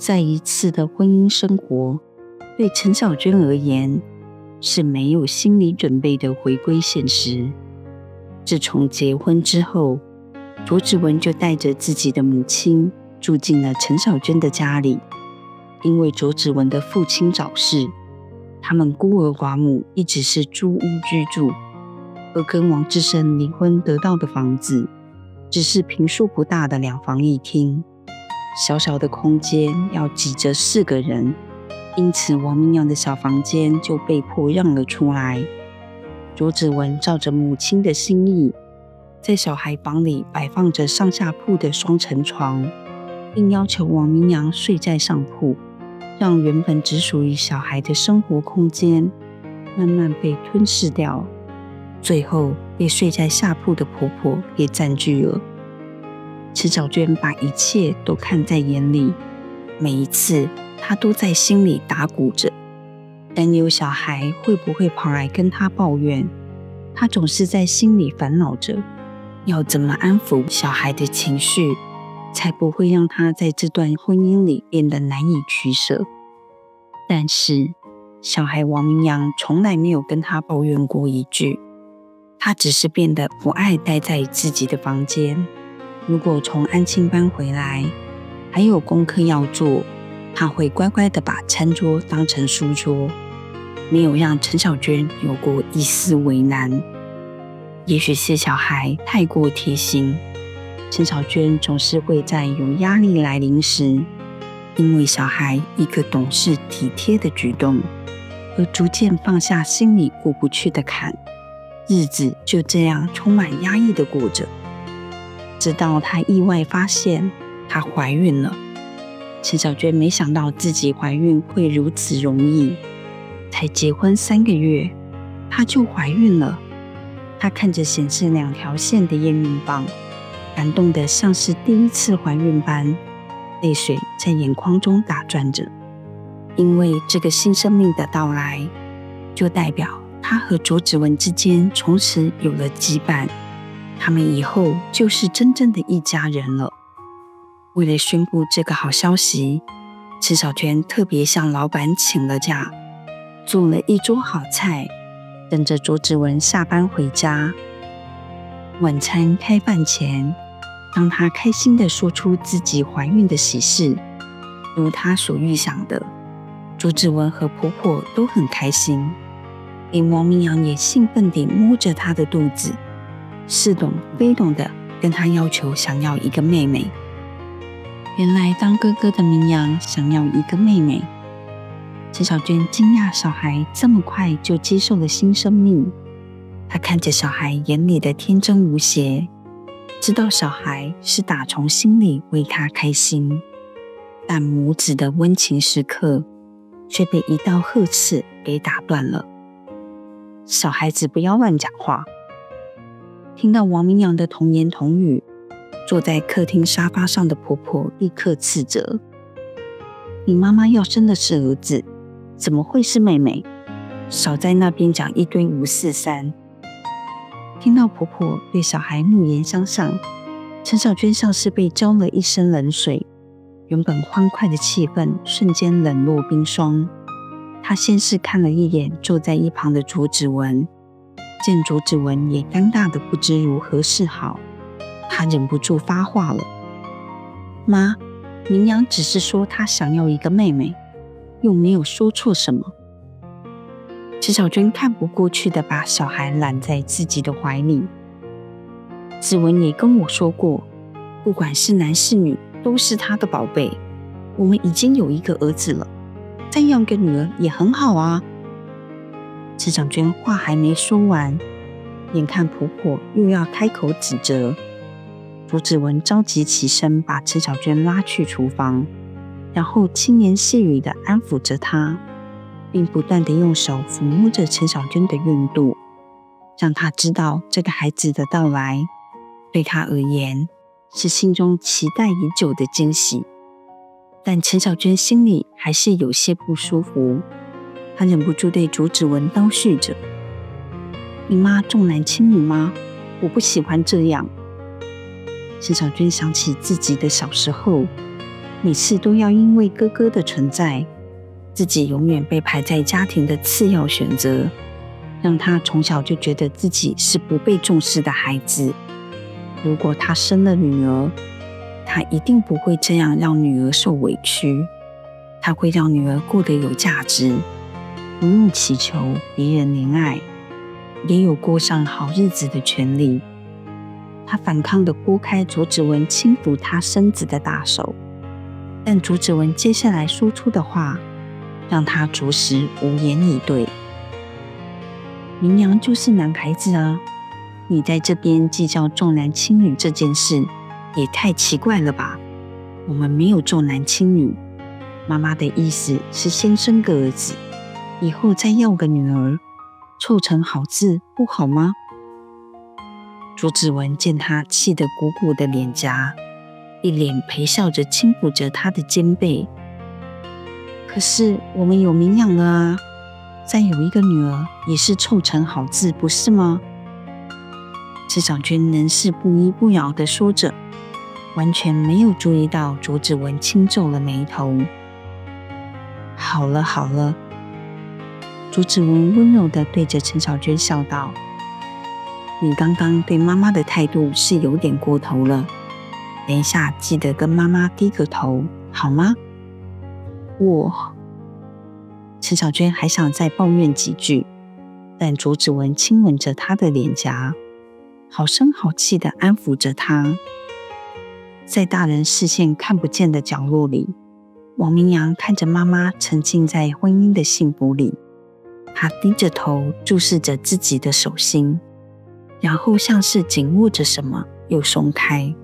再一次的婚姻生活，對陳小娟而言是沒有心理準備的回歸現實。自從結婚之後，卓子文就帶着自己的母親住進了陳小娟的家裡。因為卓子文的父親早逝，他們孤兒寡母，一直是租屋居住，而跟王志勝離婚得到的房子只是坪數不大的2房1廳，小小的空間要擠着4個人，因此王明陽的小房間就被迫讓了出來。卓子文照着母親的心意，在小孩房裡擺放着上下鋪的雙層床，並要求王明陽睡在上鋪，讓原本只屬於小孩的生活空間慢慢被吞噬掉，最後被睡在下鋪的婆婆給佔據了。陳小娟把一切都看在眼裡，每一次她都在心裡打鼓着，擔憂小孩會不會跑來跟她抱怨。她總是在心裡煩惱着，要怎麼安撫小孩的情緒，才不會讓他在這段婚姻裡變得難以取捨。但是小孩王明陽從來沒有跟他抱怨過一句，他只是變得不愛待在自己的房間。如果從安親班回來還有功課要做，他會乖乖的把餐桌當成書桌，沒有讓陳小娟有過一絲為難。也許是小孩太過貼心，陳小娟總是會在有壓力來臨時，因為小孩一個懂事體貼的舉動，而逐漸放下心裡過不去的坎，日子就這樣充滿壓抑的過着。直到她意外發現她懷孕了，陳小娟沒想到自己懷孕會如此容易，才結婚3個月，她就懷孕了。她看着顯示2條線的驗孕棒，感動得像是第一次懷孕般，淚水在眼眶中打轉着。因為這個新生命的到來，就代表她和卓子文之間從此有了羈絆，他們以後就是真正的一家人了。為了宣布這個好消息，陳小娟特別向老闆請了假，做了一桌好菜，等着卓子文下班回家。晚餐開飯前，當她開心地說出自己懷孕的喜事，如她所預想的，卓子文和婆婆都很開心，連王明陽也興奮地摸着她的肚子，似懂非懂地跟她要求想要一個妹妹。原來當哥哥的明陽想要一個妹妹。陳小娟驚訝小孩這麼快就接受了新生命，她看着小孩眼裡的天真無邪，知道小孩是打從心裡為她開心，但母子的溫情時刻卻被一道呵斥給打斷了。小孩子不要亂講話。聽到王明陽的童言童語，坐在客廳沙發上的婆婆立刻斥責：你媽媽要生的是兒子，怎麼會是妹妹？少在那邊講一堆543。聽到婆婆對小孩怒言相向，陳小娟像是被澆了一身冷水，原本歡快的氣氛瞬間冷若冰霜。她先是看了一眼坐在一旁的卓子文，見卓子文也尷尬的不知如何是好，她忍不住發話了：媽，明陽只是說她想要一個妹妹，又沒有說錯什麼。陳小娟看不過去的把小孩攬在自己的懷裡。子文也跟我說過，不管是男是女，都是他的寶貝。我們已經有一個兒子了，再要一個女兒也很好啊。陳小娟話還沒說完，眼看婆婆又要開口指責，卓子文着急起身把陳小娟拉去廚房，然後輕言細語地安撫着她，並不斷地用手撫摸着陳小娟的孕肚，讓她知道這個孩子的到來對她而言是心中期待已久的驚喜。但陳小娟心裡還是有些不舒服，她忍不住對卓子文叨絮着：你媽重男輕女嗎？我不喜歡這樣。陳小娟想起自己的小時候，每次都要因為哥哥的存在，自己永遠被排在家庭的次要選擇，讓他從小就覺得自己是不被重視的孩子。如果他生了女兒，他一定不會這樣讓女兒受委屈，他會讓女兒過得有價值，不用祈求別人憐愛，也有過上好日子的權利。他反抗地撥開卓子文輕撫他身子的大手，但卓子文接下來說出的話讓他着實無言以對。明陽就是男孩子啊，你在這邊計較重男輕女這件事也太奇怪了吧？我們沒有重男輕女，媽媽的意思是先生個兒子，以後再要個女兒，湊成好字不好嗎？卓子文見他氣得鼓鼓的臉頰，一臉陪笑着輕撫着他的肩背。可是我們有明陽了啊，再有一個女兒也是湊成好字，不是嗎？池小娟仍是不依不饒地說着，完全沒有注意到卓子文輕皺了眉頭。好了好了，卓子文溫柔地對着陳小娟笑道，你剛剛對媽媽的態度是有點過頭了，等一下記得跟媽媽低個頭，好嗎？陳小娟還想再抱怨幾句，但卓子文親吻着她的臉頰，好聲好氣地安撫着她。在大人視線看不見的角落裡，王明陽看着媽媽沉浸在婚姻的幸福裡，他低着頭注視着自己的手心，然後像是緊握着什麼又鬆開。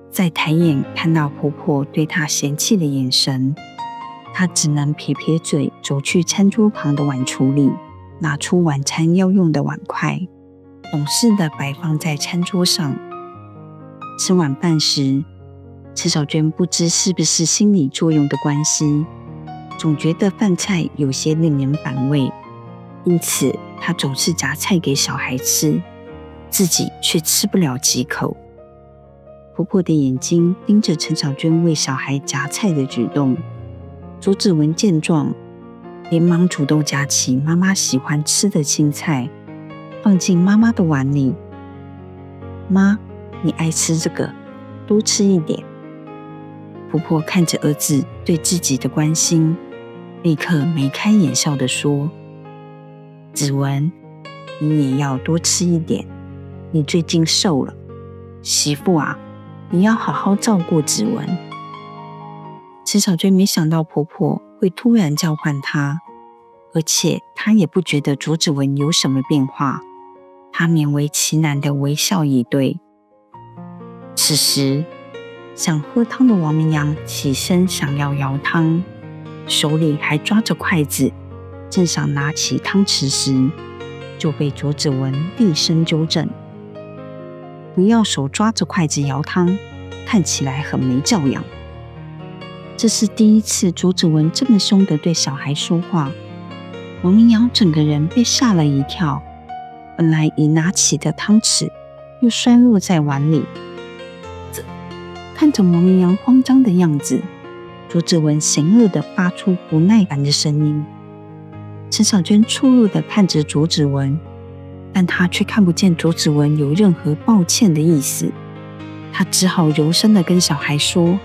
再抬眼看到婆婆對她嫌棄的眼神，她只能撇撇嘴，走去餐桌旁的碗櫥裡，拿出晚餐要用的碗筷，懂事地擺放在餐桌上。吃晚飯時，池小娟不知是不是心理作用的關係，總覺得飯菜有些令人反胃，因此她總是夾菜給小孩吃，自己卻吃不了幾口。婆婆的眼睛盯着陳小娟為小孩夾菜的舉動，卓子文見狀，連忙主動夾起媽媽喜歡吃的青菜，放進媽媽的碗裡。媽，你愛吃這個，多吃一點。婆婆看着兒子對自己的關心，立刻眉開眼笑地說，子文，你也要多吃一點，你最近瘦了，媳婦啊，你要好好照顧子文。池小娟沒想到婆婆會突然叫喚她，而且她也不覺得卓子文有什麼變化，她勉為其難地微笑以對。此時想喝湯的王明陽起身想要舀湯，手裡還抓着筷子，正想拿起湯匙時，就被卓子文厲聲糾正，不要手抓着筷子舀湯，看起來很沒教養。這是第一次卓子文這麼兇地對小孩說話，王明陽整個人被嚇了一跳，本來已拿起的湯匙又摔落在碗裡。看着王明陽慌張的樣子，卓子文嫌惡地發出不耐煩的聲音。陳小娟錯愕地看着卓子文，但她卻看不見卓子文有任何抱歉的意思。她只好柔聲地跟小孩說，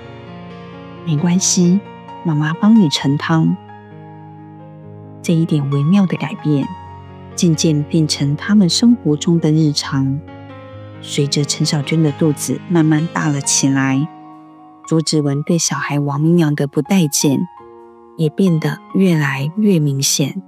沒關係，媽媽幫你盛湯。這一點微妙的改變，漸漸變成他們生活中的日常。隨着陳小娟的肚子慢慢大了起來，卓子文對小孩王明陽的不待見也變得越來越明顯。